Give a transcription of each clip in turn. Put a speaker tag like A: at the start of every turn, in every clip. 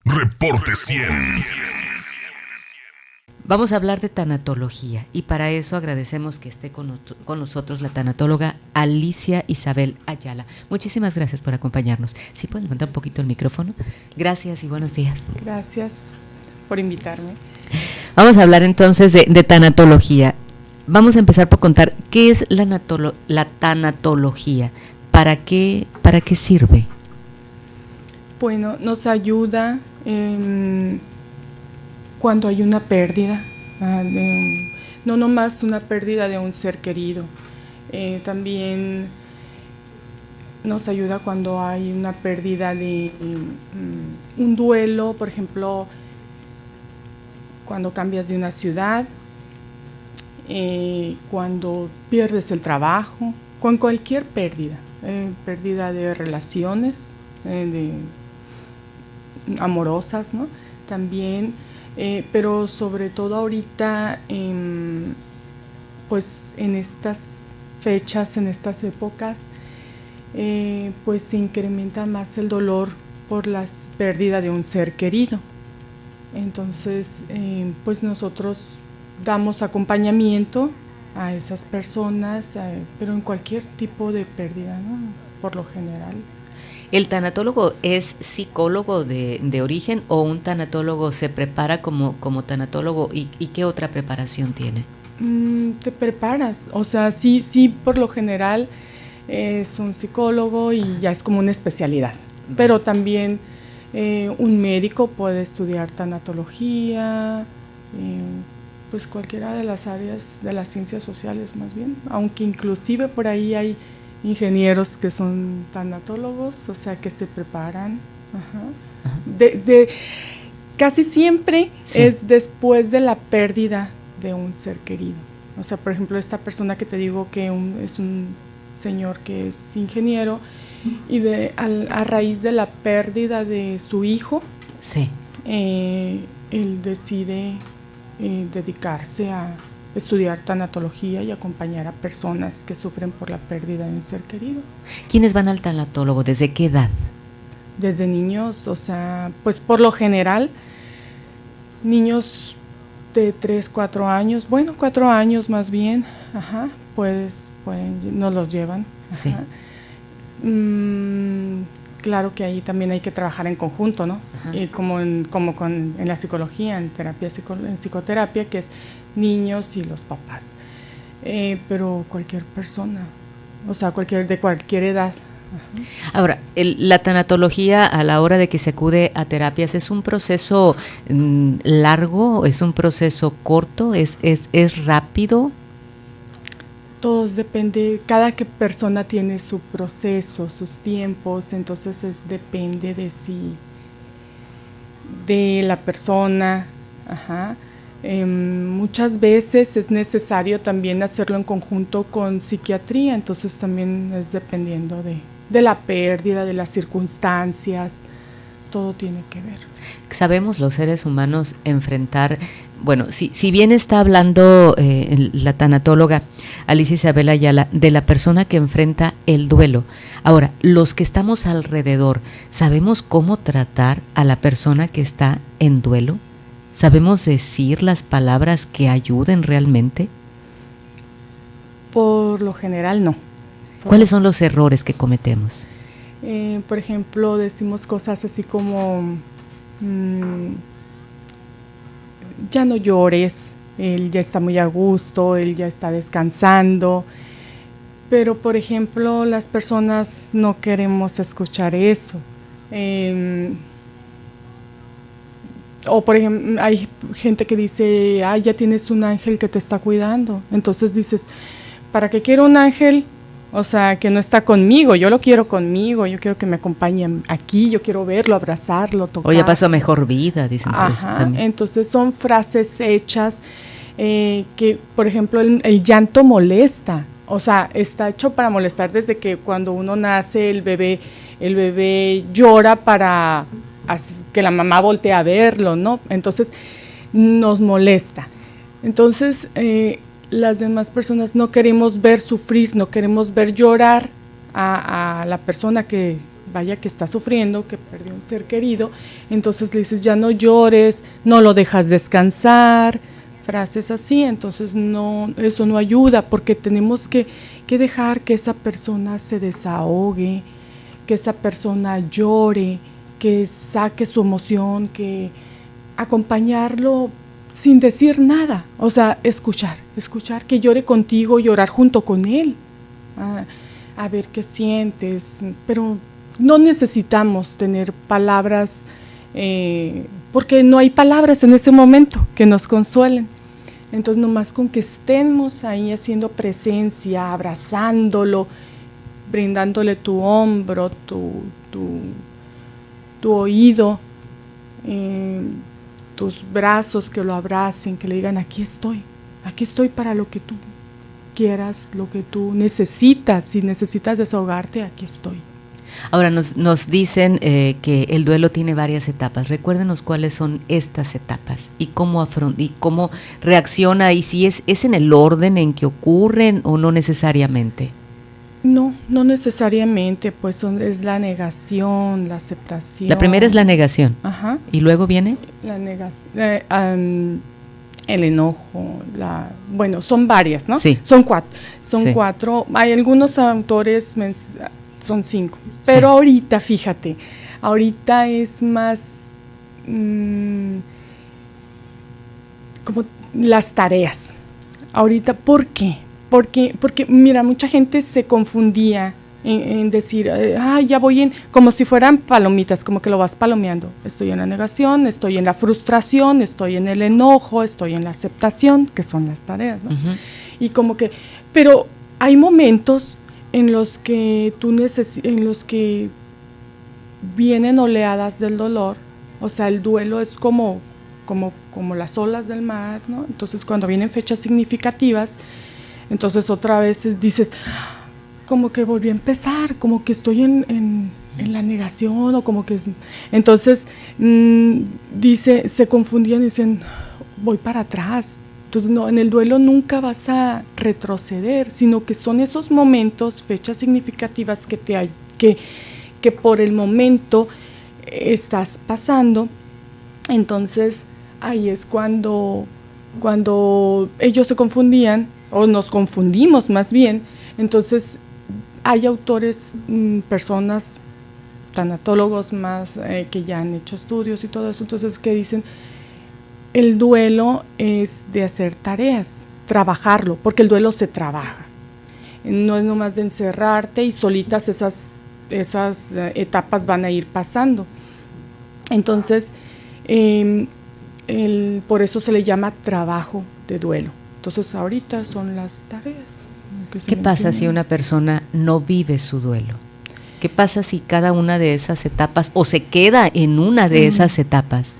A: Reporte 100.
B: Vamos a hablar de tanatología y para eso agradecemos que esté con nosotros la tanatóloga Alicia Isabel Ayala. Muchísimas gracias por acompañarnos. ¿Sí pueden levantar un poquito el micrófono? Gracias y buenos días.
C: Gracias por invitarme.
B: Vamos a hablar entonces de tanatología. Vamos a empezar por contar qué es la tanatología, para qué sirve.
C: Bueno, nos ayuda cuando hay una pérdida, no nomás una pérdida de un ser querido, también nos ayuda cuando hay una pérdida de un duelo, por ejemplo, cuando cambias de una ciudad, cuando pierdes el trabajo, con cualquier pérdida, pérdida de relaciones amorosas, ¿no? También, pero sobre todo ahorita, pues en estas fechas, en estas épocas, pues se incrementa más el dolor por la pérdida de un ser querido. Entonces, pues nosotros damos acompañamiento a esas personas, pero en cualquier tipo de pérdida, ¿no? Por lo general.
B: ¿El tanatólogo es psicólogo de origen o un tanatólogo se prepara como tanatólogo y qué otra preparación tiene?
C: Te preparas, o sea, sí, por lo general es un psicólogo y ya es como una especialidad, pero también un médico puede estudiar tanatología, pues cualquiera de las áreas de las ciencias sociales más bien, aunque inclusive por ahí hay ingenieros que son tanatólogos, o sea que se preparan. Casi siempre sí. Es después de la pérdida de un ser querido. O sea, por ejemplo, esta persona que te digo que es un señor que es ingeniero y a raíz de la pérdida de su hijo,
B: sí.
C: Él decide dedicarse a estudiar tanatología y acompañar a personas que sufren por la pérdida de un ser querido.
B: ¿Quiénes van al tanatólogo? ¿Desde qué edad?
C: Desde niños, o sea, pues por lo general, niños de 3, 4 años, bueno, 4 años más bien, pues nos los llevan.
B: Sí.
C: Claro que ahí también hay que trabajar en conjunto, ¿no? Como en la psicología, en psicoterapia, que es niños y los papás, pero cualquier persona, o sea, de cualquier edad.
B: Ahora, la tanatología a la hora de que se acude a terapias, ¿es un proceso largo? ¿Es un proceso corto? ¿Es rápido?
C: Todo depende, cada persona tiene su proceso, sus tiempos, entonces depende de la persona. Muchas veces es necesario también hacerlo en conjunto con psiquiatría, entonces también es dependiendo de la pérdida, de las circunstancias, todo tiene que ver.
B: Sabemos los seres humanos enfrentar, bueno, si bien está hablando la tanatóloga Alicia Isabel Ayala de la persona que enfrenta el duelo, ahora, los que estamos alrededor, ¿sabemos cómo tratar a la persona que está en duelo? ¿Sabemos decir las palabras que ayuden realmente?
C: Por lo general no.
B: ¿Cuáles son los errores que cometemos?
C: Por ejemplo, decimos cosas así como, ya no llores, él ya está muy a gusto, él ya está descansando, pero por ejemplo las personas no queremos escuchar eso. O por ejemplo, hay gente que dice, ya tienes un ángel que te está cuidando, entonces dices, ¿para qué quiero un ángel? O sea, que no está conmigo, yo lo quiero conmigo, yo quiero que me acompañe aquí, yo quiero verlo, abrazarlo, tocar.
B: O ya pasó mejor vida, dicen.
C: Entonces son frases hechas que, por ejemplo, el llanto molesta, o sea, está hecho para molestar desde que cuando uno nace el bebé llora para que la mamá voltee a verlo, ¿no? Entonces nos molesta. Entonces las demás personas no queremos ver sufrir, no queremos ver llorar a la persona que vaya que está sufriendo, que perdió un ser querido, entonces le dices, ya no llores, no lo dejas descansar, frases así, entonces no, eso no ayuda, porque tenemos que dejar que esa persona se desahogue, que esa persona llore, que saque su emoción, que acompañarlo sin decir nada, o sea, escuchar, que llore contigo, llorar junto con él, a ver qué sientes, pero no necesitamos tener palabras, porque no hay palabras en ese momento que nos consuelen. Entonces, nomás con que estemos ahí haciendo presencia, abrazándolo, brindándole tu hombro, tu oído, tus brazos que lo abracen, que le digan, aquí estoy para lo que tú quieras, lo que tú necesitas, si necesitas desahogarte, aquí estoy.
B: Ahora nos dicen que el duelo tiene varias etapas. Recuérdenos cuáles son estas etapas y cómo reacciona, y si es en el orden en que ocurren o no necesariamente.
C: No necesariamente, pues es la negación, la aceptación.
B: La primera es la negación.
C: Ajá.
B: ¿Y luego viene?
C: La negación, el enojo, bueno, son varias, ¿no?
B: Sí.
C: Son 4. Son
B: sí.
C: 4. Hay algunos autores, son 5. Pero sí. Ahorita, fíjate, ahorita es más como las tareas. Ahorita, ¿por qué? Porque mira, mucha gente se confundía en decir, ya voy como si fueran palomitas, como que lo vas palomeando. Estoy en la negación, estoy en la frustración, estoy en el enojo, estoy en la aceptación, que son las tareas, ¿no? Uh-huh. Y como que, pero hay momentos en los que en los que vienen oleadas del dolor, o sea, el duelo es como las olas del mar, ¿no? Entonces, cuando vienen fechas significativas, entonces otra vez dices, como que volví a empezar, como que estoy en la negación, o como que... Entonces, se confundían y dicen, voy para atrás. Entonces, no, en el duelo nunca vas a retroceder, sino que son esos momentos, fechas significativas que por el momento estás pasando. Entonces, ahí es cuando ellos se confundían, o nos confundimos más bien. Entonces hay autores, personas, tanatólogos más que ya han hecho estudios y todo eso, entonces que dicen, el duelo es de hacer tareas, trabajarlo, porque el duelo se trabaja, no es nomás de encerrarte y solitas esas etapas van a ir pasando. Entonces por eso se le llama trabajo de duelo. Entonces ahorita son las tareas.
B: ¿Qué pasa si una persona no vive su duelo? ¿Qué pasa si cada una de esas etapas, o se queda en una de esas etapas?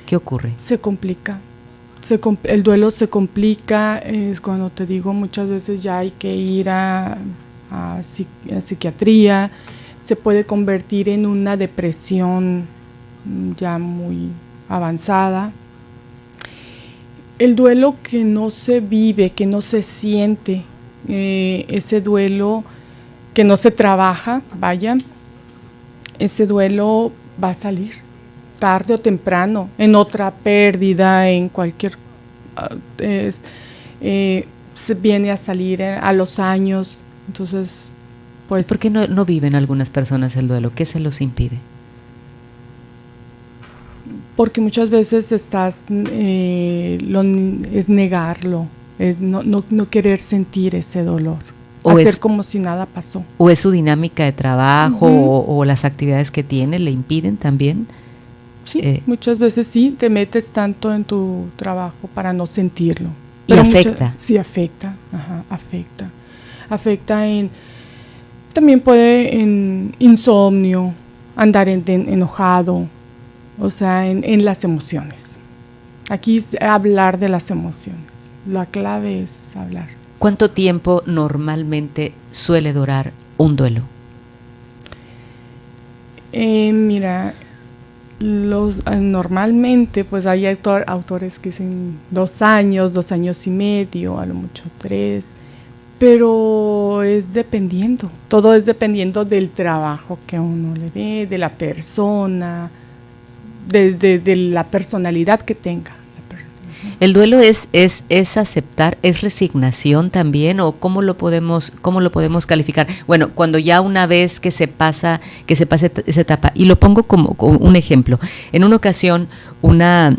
B: ¿Qué ocurre?
C: Se complica. El duelo se complica, es cuando te digo, muchas veces ya hay que ir a psiquiatría, se puede convertir en una depresión ya muy avanzada. El duelo que no se vive, que no se siente, ese duelo que no se trabaja, ese duelo va a salir tarde o temprano, en otra pérdida, en cualquier... se viene a salir a los años, entonces... pues.
B: ¿Por qué no viven algunas personas el duelo? ¿Qué se los impide?
C: Porque muchas veces es negarlo, es no querer sentir ese dolor, hacer como si nada pasó.
B: ¿O es su dinámica de trabajo, o las actividades que tiene le impiden también?
C: Sí, muchas veces sí, te metes tanto en tu trabajo para no sentirlo.
B: ¿Y afecta?
C: Sí, afecta. Afecta también puede en insomnio, andar enojado. O sea, en las emociones. Aquí es hablar de las emociones. La clave es hablar.
B: ¿Cuánto tiempo normalmente suele durar un duelo?
C: Mira, normalmente pues hay autores que dicen 2 años, 2 años y medio, a lo mucho 3. pero es dependiendo, todo es dependiendo del trabajo que uno le dé, de la persona, de la personalidad que tenga.
B: ¿El duelo es aceptar, es resignación también, o cómo lo podemos calificar? Bueno, cuando ya una vez que se pasa esa etapa, y lo pongo como un ejemplo. En una ocasión, una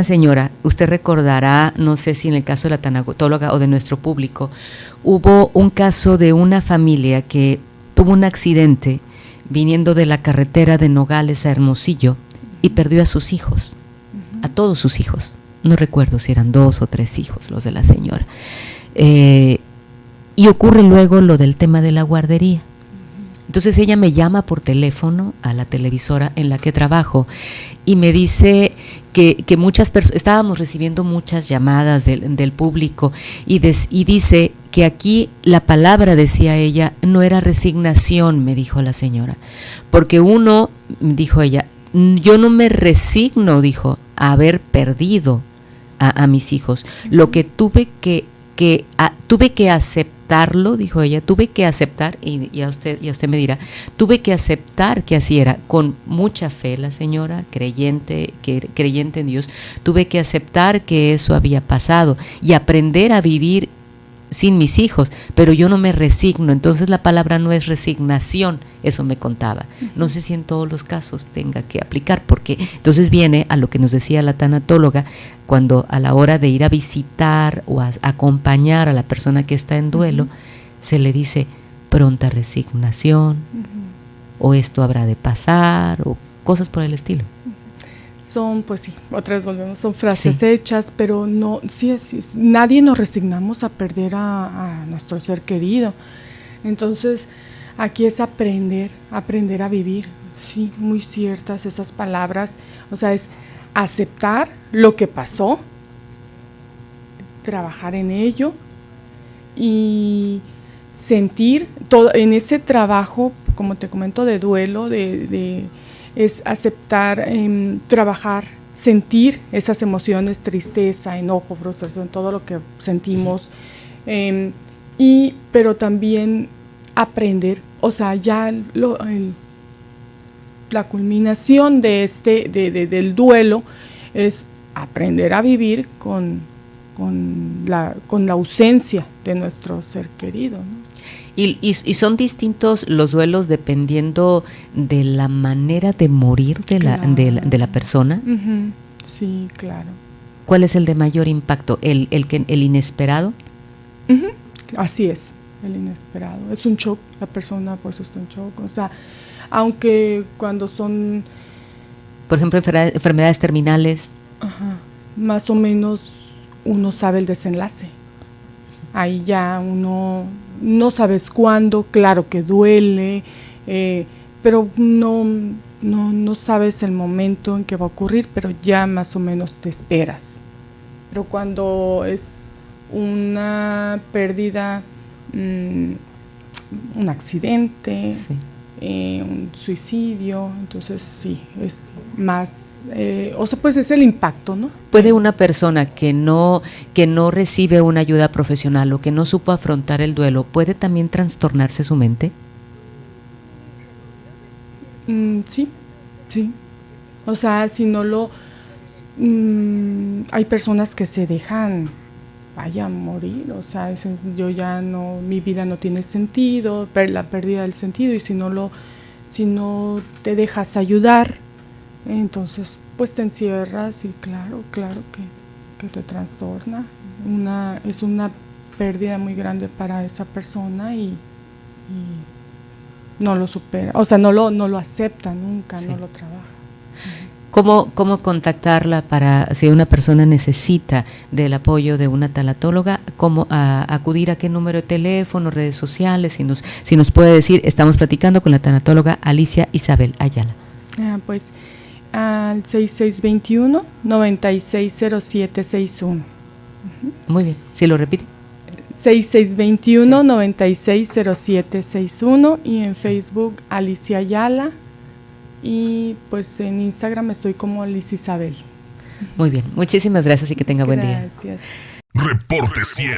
B: señora, usted recordará, no sé si en el caso de la tanatóloga o de nuestro público, hubo un caso de una familia que tuvo un accidente viniendo de la carretera de Nogales a Hermosillo y perdió a sus hijos, a todos sus hijos. No recuerdo si eran 2 o 3 hijos los de la señora. Y ocurre luego lo del tema de la guardería. Entonces ella me llama por teléfono a la televisora en la que trabajo y me dice que muchas personas, estábamos recibiendo muchas llamadas del público y dice que aquí la palabra, decía ella, no era resignación, me dijo la señora, porque uno, dijo ella, yo no me resigno, dijo, a haber perdido a mis hijos. Lo que tuve que aceptarlo, dijo ella, tuve que aceptar, y a usted me dirá, tuve que aceptar que así era, con mucha fe la señora, creyente en Dios, tuve que aceptar que eso había pasado y aprender a vivir sin mis hijos, pero yo no me resigno. Entonces la palabra no es resignación, eso me contaba. No sé si en todos los casos tenga que aplicar, porque entonces viene a lo que nos decía la tanatóloga, cuando a la hora de ir a visitar o a acompañar a la persona que está en duelo, se le dice pronta resignación, o esto habrá de pasar, o cosas por el estilo.
C: Son, pues sí, otra vez volvemos, son frases hechas, pero no, nadie nos resignamos a perder a nuestro ser querido. Entonces, aquí es aprender a vivir. Sí, muy ciertas esas palabras. O sea, es aceptar lo que pasó, trabajar en ello y sentir todo en ese trabajo, como te comento, de duelo, es aceptar, trabajar, sentir esas emociones, tristeza, enojo, frustración, todo lo que sentimos, pero también aprender, o sea, ya la culminación de del duelo es aprender a vivir con la ausencia de nuestro ser querido, ¿no?
B: Y son distintos los duelos dependiendo de la manera de morir de la persona.
C: Sí, claro.
B: ¿Cuál es el de mayor impacto? ¿El inesperado?
C: Así es, el inesperado. Es un shock, la persona pues está en shock. O sea, aunque cuando son...
B: Por ejemplo, enfermedades terminales.
C: Más o menos uno sabe el desenlace. Ahí ya uno no sabes cuándo, claro que duele, pero no sabes el momento en que va a ocurrir, pero ya más o menos te esperas. Pero cuando es una pérdida, un accidente, un suicidio, entonces sí, es más, o sea, pues es el impacto, ¿no?
B: ¿Puede una persona que no recibe una ayuda profesional o que no supo afrontar el duelo, puede también trastornarse su mente?
C: Sí. O sea, si no lo... hay personas que se dejan, vaya, morir, o sea, yo ya no, mi vida no tiene sentido, la pérdida del sentido, y si no te dejas ayudar, entonces pues te encierras y claro que te trastorna. Es una pérdida muy grande para esa persona y no lo supera, o sea, no lo acepta nunca, no lo trabaja.
B: ¿Cómo contactarla para, si una persona necesita del apoyo de una tanatóloga, cómo acudir a qué número de teléfono, redes sociales? Si nos puede decir, estamos platicando con la tanatóloga Alicia Isabel Ayala.
C: Pues al 6621-960761.
B: Muy bien, ¿sí lo repite?
C: 6621-960761 y en Facebook Alicia Ayala. Y pues en Instagram estoy como Alicia Isabel.
B: Muy bien, muchísimas gracias y que tenga buen día.
C: Gracias.
A: Reporte 100.